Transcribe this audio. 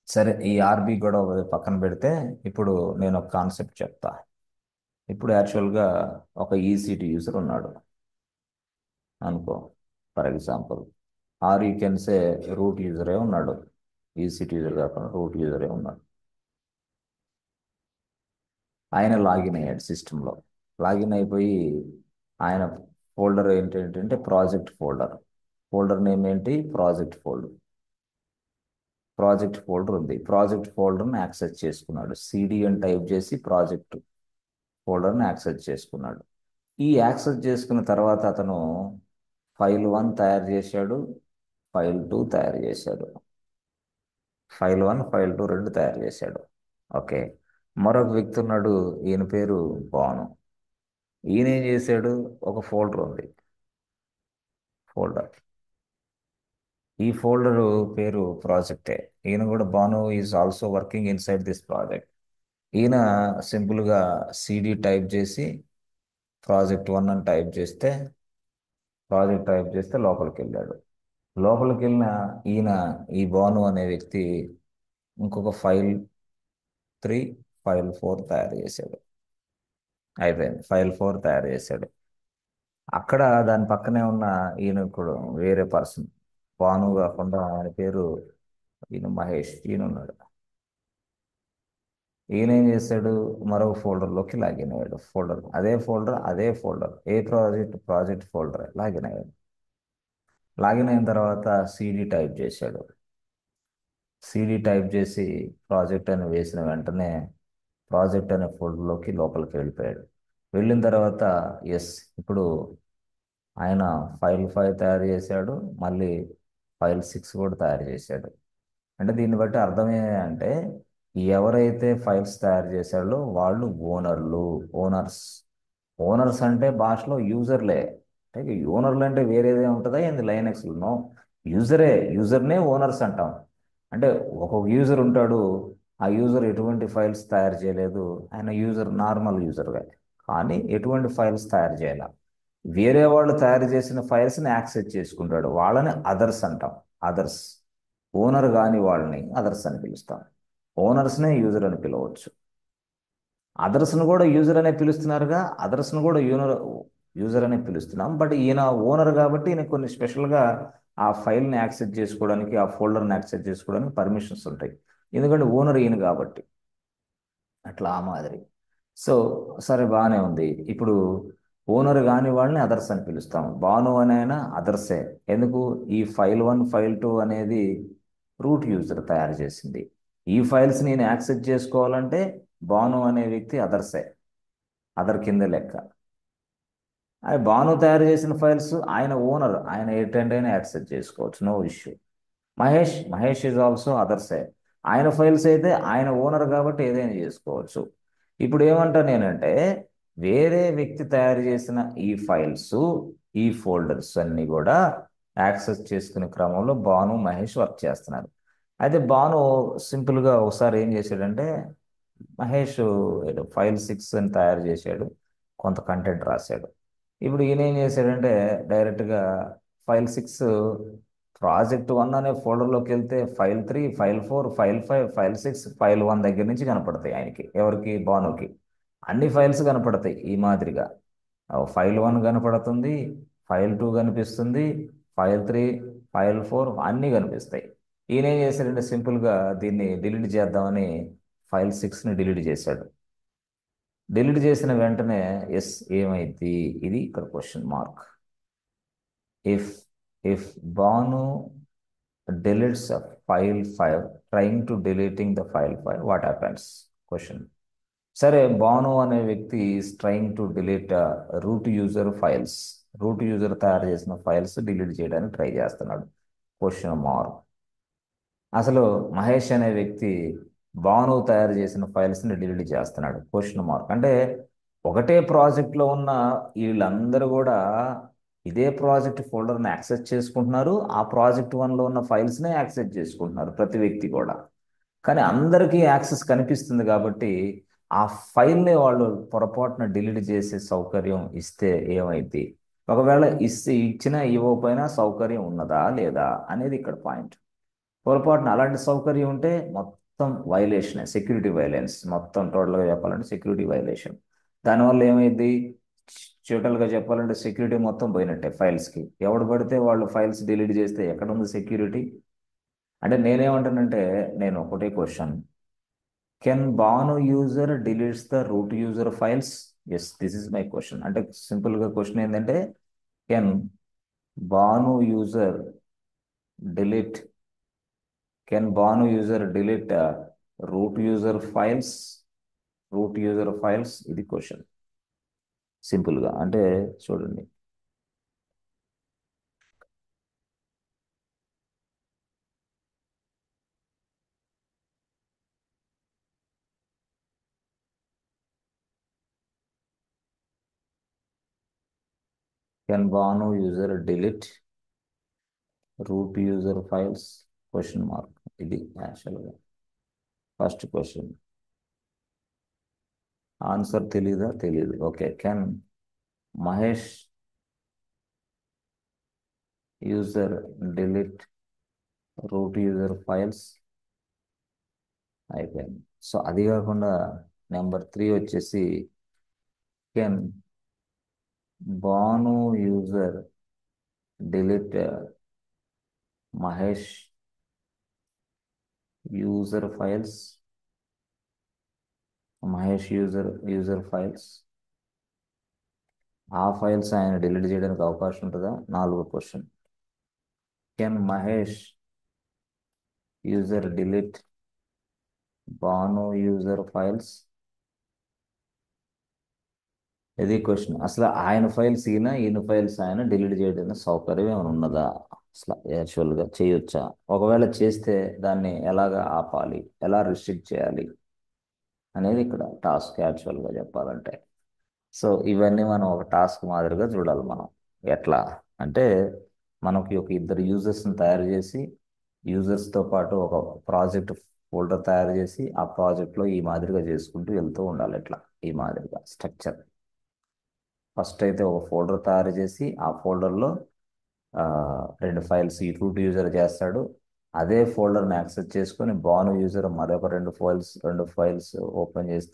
సరే, ఈ ఆర్బీ గొడవ పక్కన పెడితే ఇప్పుడు నేను ఒక కాన్సెప్ట్ చెప్తా. ఇప్పుడు యాక్చువల్గా ఒక ఈసీటీ యూజర్ ఉన్నాడు అనుకో, for example. Or you can say root యూజరే ఉన్నాడు. ఈసీటీ యూజర్ కాకుండా రూట్ యూజరే ఉన్నాడు. ఆయన లాగిన్ అయ్యాడు సిస్టంలో. లాగిన్ అయిపోయి ఆయన ఫోల్డర్ ఏంటంటే ప్రాజెక్ట్ ఫోల్డర్. ఫోల్డర్ నేమ్ ఏంటి? Project folder. ప్రాజెక్ట్ ఫోల్డర్ ఉంది. ప్రాజెక్ట్ ఫోల్డర్ని యాక్సెస్ చేసుకున్నాడు. సిడి అని టైప్ చేసి ప్రాజెక్ట్ ఫోల్డర్ని యాక్సెస్ చేసుకున్నాడు. ఈ యాక్సెస్ చేసుకున్న తర్వాత అతను ఫైల్ 1 తయారు చేశాడు, ఫైల్ 2 తయారు చేశాడు. ఫైల్ 1 ఫైల్ 2 రెండు తయారు చేశాడు. ఓకే. మరొక వ్యక్తి ఉన్నాడు, ఈయన పేరు భాను. ఈయన ఏం చేశాడు? ఒక ఫోల్డర్ ఉంది, ఫోల్డర్. ఈ ఫోల్డర్ పేరు ప్రాజెక్టే. ఈయన కూడా, Bhanu is also working inside this project. ఈయన సింపుల్గా సిడి టైప్ చేసి ప్రాజెక్ట్ 1 అని టైప్ చేస్తే లోపలికి వెళ్ళాడు. లోపలికి వెళ్ళిన ఈయన, ఈ భాను అనే వ్యక్తి ఇంకొక ఫైల్ 3 ఫైల్ 4 తయారు చేశాడు. అయిపోయింది, ఫైల్ 4 తయారు చేశాడు. అక్కడ దాని పక్కనే ఉన్న ఈయన కూడా వేరే పర్సన్, భాను కాకుండా ఆయన పేరు ఈయన మహేష్, ఈయన ఉన్నాడు. ఈయన ఏం చేశాడు? మరో ఫోల్డర్లోకి లాగిన్ అయ్యాడు. అదే ఫోల్డర్ ఏ ప్రాజెక్ట్ ఫోల్డర్ లాగిన్ అయ్యాడు. లాగిన్ అయిన తర్వాత సిడి టైప్ చేశాడు. సిడి టైప్ చేసి ప్రాజెక్ట్ అని వేసిన వెంటనే ప్రాజెక్ట్ అనే ఫోల్డర్లోకి లోపలికి వెళ్ళిపోయాడు. వెళ్ళిన తర్వాత ఎస్, ఇప్పుడు ఆయన ఫైల్ 5 తయారు చేశాడు, మళ్ళీ ఫైల్ 6 కూడా తయారు చేశాడు. అంటే దీన్ని బట్టి అర్థమే అంటే, ఎవరైతే ఫైల్స్ తయారు చేశాడో వాళ్ళు ఓనర్స్. ఓనర్స్ అంటే భాషలో యూజర్లే. అంటే ఓనర్లు అంటే వేరేదే ఉంటుందా ఏంది లైనక్స్లో? యూజర్నే ఓనర్స్ అంటాం. అంటే ఒక్కొక్క యూజర్ ఉంటాడు, ఆ యూజర్ ఎటువంటి ఫైల్స్ తయారు చేయలేదు, ఆయన నార్మల్ యూజర్గా, కానీ ఎటువంటి ఫైల్స్ తయారు చేయాల. వేరే వాళ్ళు తయారు చేసిన ఫైల్స్ని యాక్సెస్ చేసుకుంటాడు, వాళ్ళని అదర్స్ అంటాం. అదర్స్. ఓనర్ కాని వాళ్ళని అదర్స్ అని పిలుస్తాం. ఓనర్స్నే యూజర్ అని పిలవచ్చు. అదర్స్ను కూడా యూజర్ అనే పిలుస్తున్నారుగా, అదర్స్ను కూడా యూజర్ అనే పిలుస్తున్నాం. బట్ ఈయన ఓనర్ కాబట్టి ఈయన కొన్ని స్పెషల్గా ఆ ఫైల్ని యాక్సెస్ చేసుకోవడానికి, ఆ ఫోల్డర్ని యాక్సెస్ చేసుకోవడానికి పర్మిషన్స్ ఉంటాయి. ఎందుకంటే ఓనర్ ఈయన కాబట్టి. అట్లా ఆ మాదిరి. సో సరే, బాగానే ఉంది. ఇప్పుడు ఓనర్ కాని వాళ్ళని అదర్స్ అని పిలుస్తాం. భాను అని అయినా అదర్సే. ఎందుకు? ఈ ఫైల్ 1 ఫైల్ 2 అనేది రూట్ యూజర్ తయారు చేసింది. ఈ ఫైల్స్ నేను యాక్సెస్ చేసుకోవాలంటే భాను అనే వ్యక్తి అదర్సే, అదర్ కింద లెక్క. అది భాను తయారు చేసిన ఫైల్స్, ఆయన ఓనర్, ఆయన ఏంటంటే యాక్సెస్ చేసుకోవచ్చు, no issue. Mahesh is also అదర్సే. ఆయన ఫైల్స్ అయితే ఆయన ఓనర్ కాబట్టి ఏదైనా చేసుకోవచ్చు. ఇప్పుడు ఏమంటా నేనంటే, వేరే వ్యక్తి తయారు చేసిన ఈ ఫైల్స్, ఈ ఫోల్డర్స్ అన్ని కూడా యాక్సెస్ చేసుకునే క్రమంలో భాను మహేష్ వర్క్ చేస్తున్నారు. అయితే భాను సింపుల్గా ఒకసారి ఏం చేశాడంటే, మహేష్ ఏదో ఫైల్ 6 అని తయారు చేశాడు, కొంత కంటెంట్ రాశాడు. ఇప్పుడు ఈయన ఏం చేశాడంటే, డైరెక్ట్గా ఫైల్ 6 ప్రాజెక్ట్ 1 అనే ఫోల్డర్లోకి వెళ్తే file 3 file 4 file 5 file 6 file 1 దగ్గర నుంచి కనపడతాయి ఆయనకి. ఎవరికి? భానుకి. అన్ని ఫైల్స్ కనపడతాయి ఈ మాదిరిగా. ఫైల్ 1 కనపడుతుంది, ఫైల్ 2 కనిపిస్తుంది, ఫైల్ 3 ఫైల్ 4 అన్నీ కనిపిస్తాయి. ఈయన ఏం చేశాడంటే, సింపుల్గా దీన్ని డిలీట్ చేద్దామని ఫైల్ 6ని డిలీట్ చేశాడు. డిలీట్ చేసిన వెంటనే ఎస్, ఏమైంది? ఇది ఇక్కడ question mark. If if Bhanu deletes a file 5 trying to deleting the file 5, what happens? Question. సరే, భాను అనే వ్యక్తి is trying to delete root user తయారు చేసిన ఫైల్స్ డిలీట్ చేయడానికి ట్రై చేస్తున్నాడు. Question mark. అసలు మహేష్ అనే వ్యక్తి భాను తయారు చేసిన ఫైల్స్ని డిలీట్ చేస్తున్నాడు. Question mark. అంటే ఒకటే ప్రాజెక్ట్లో ఉన్న వీళ్ళందరూ కూడా ఇదే ప్రాజెక్ట్ ఫోల్డర్ని యాక్సెస్ చేసుకుంటున్నారు, ఆ ప్రాజెక్ట్ 1లో ఉన్న ఫైల్స్నే యాక్సెస్ చేసుకుంటున్నారు ప్రతి వ్యక్తి కూడా. కానీ అందరికీ యాక్సెస్ కనిపిస్తుంది కాబట్టి ఆ ఫైల్ని వాళ్ళు పొరపాటున డిలీట్ చేసే సౌకర్యం ఇస్తే ఏమైంది? ఒకవేళ ఇచ్చినా ఇవ్వకపోయినా సౌకర్యం ఉన్నదా లేదా అనేది ఇక్కడ పాయింట్. పొరపాటున అలాంటి సౌకర్యం ఉంటే మొత్తం వైలేషన్, సెక్యూరిటీ వైలెన్స్, మొత్తం టోటల్గా చెప్పాలంటే సెక్యూరిటీ వైలేషన్. దానివల్ల ఏమైంది? టోటల్గా చెప్పాలంటే సెక్యూరిటీ మొత్తం పోయినట్టే ఫైల్స్కి. ఎవడు పడితే వాళ్ళు ఫైల్స్ డిలీట్ చేస్తే ఎక్కడ ఉంది సెక్యూరిటీ? అంటే నేనేమంటానంటే, నేను ఒకటే question, can Banu user deletes the root user files? Yes, this is my question. అంటే సింపుల్గా క్వశ్చన్ ఏంటంటే, can Banu user delete can Banu user delete root user files? Root user files, ఇది క్వశ్చన్. సింపుల్గా అంటే చూడండి, can Banu user delete root user files? Question mark. ఇది యాక్చువల్గా first question. Answer తెలీదా? తెలీదు. Okay, can Mahesh user delete root user files? అయిపోయింది. So అది కాకుండా నెంబర్ 3 వచ్చేసి, can Banu user delete Mahesh user files? Mahesh user files, ఆ ఫైల్స్ ఆయన డిలీట్ చేయడానికి అవకాశం ఉంటుందా? 4వ question, can Mahesh user delete Banu user files? ఇది క్వశ్చన్. అసలు ఆయన ఫైల్స్ ఈయన ఫైల్స్ ఆయన డిలీట్ చేయడానికి సౌకర్యం ఏమైనా ఉన్నదా? అసలు యాక్చువల్గా చేయొచ్చా? ఒకవేళ చేస్తే దాన్ని ఎలాగా ఆపాలి, ఎలా రిస్ట్రిక్ట్ చేయాలి అనేది ఇక్కడ టాస్క్ యాక్చువల్గా చెప్పాలంటే. సో ఇవన్నీ మనం ఒక టాస్క్ మాదిరిగా చూడాలి మనం. ఎట్లా అంటే, మనకి ఒక ఇద్దరు యూజర్స్ని తయారు చేసి, యూజర్స్తో పాటు ఒక ప్రాజెక్ట్ ఫోల్డర్ తయారు చేసి, ఆ ప్రాజెక్ట్లో ఈ మాదిరిగా చేసుకుంటూ వెళ్తూ ఉండాలి. ఎట్లా? ఈ మాదిరిగా స్ట్రక్చర్. ఫస్ట్ అయితే ఒక ఫోల్డర్ తయారు చేసి, ఆ ఫోల్డర్లో రెండు ఫైల్స్ ఈ రూట్ యూజర్ చేస్తాడు. అదే ఫోల్డర్ని యాక్సెస్ చేసుకొని బాను యూజర్ మరొక రెండు ఫైల్స్ ఓపెన్ చేస్తాడు.